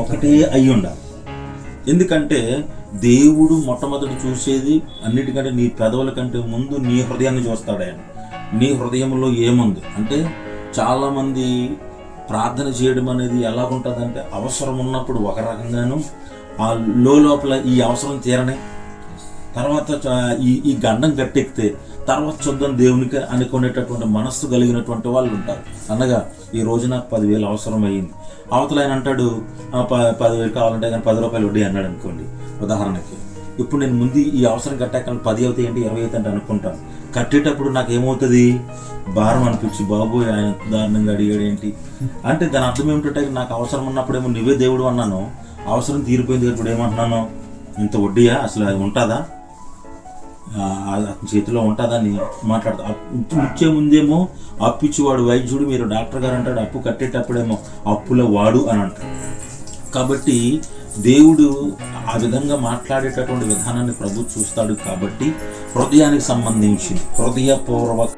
ఒకటే అయి ఉండాలి. ఎందుకంటే దేవుడు మొట్టమొదటి చూసేది అన్నిటికంటే నీ పెదవుల కంటే ముందు నీ హృదయాన్ని చూస్తాడు ఆయన. నీ హృదయంలో ఏముంది అంటే, చాలామంది ప్రార్థన చేయడం అనేది ఎలా ఉంటుందంటే, అవసరం ఉన్నప్పుడు ఒక రకంగాను, ఆ లోపల ఈ అవసరం తీరనే, తర్వాత ఈ గండం గట్టెక్కితే తర్వాత చూద్దాం దేవునికి అనుకునేటటువంటి మనస్సు కలిగినటువంటి వాళ్ళు ఉంటారు. అనగా ఈ రోజు నాకు 10,000 అవసరం అయ్యింది, అవతల ఆయన అంటాడు 10,000 కావాలంటే కానీ 10 రూపాయలు వడ్డీ అన్నాడు అనుకోండి ఉదాహరణకి. ఇప్పుడు నేను ముందు ఈ అవసరం కట్టాక 10 అవుతాయి ఏంటి 20 అవుతాయంటే అనుకుంటాను. కట్టేటప్పుడు నాకు ఏమవుతుంది, భారం అనిపించి బాబోయ్ ఆయన దారుణంగా అడిగాడు ఏంటి అంటే దాని అర్థం ఏమిటంటే, నాకు అవసరం ఉన్నప్పుడేమో నువ్వే దేవుడు అన్నాను, అవసరం తీరిపోయింది ఇప్పుడు ఏమంటున్నాను, ఇంత వడ్డీయా అసలు అది ఉంటుందా, చేతిలో ఉంటుందని మాట్లాడతా. ఇచ్చే ముందేమో అప్పిచ్చేవాడు వైద్యుడు, మీరు డాక్టర్ గారు అంటాడు, అప్పు కట్టేటప్పుడేమో అప్పుల వాడు అని అంటాడు. కాబట్టి దేవుడు ఆ విధంగా మాట్లాడేటటువంటి విధానాన్ని ప్రభు చూస్తాడు. కాబట్టి హృదయానికి సంబంధించి హృదయపూర్వక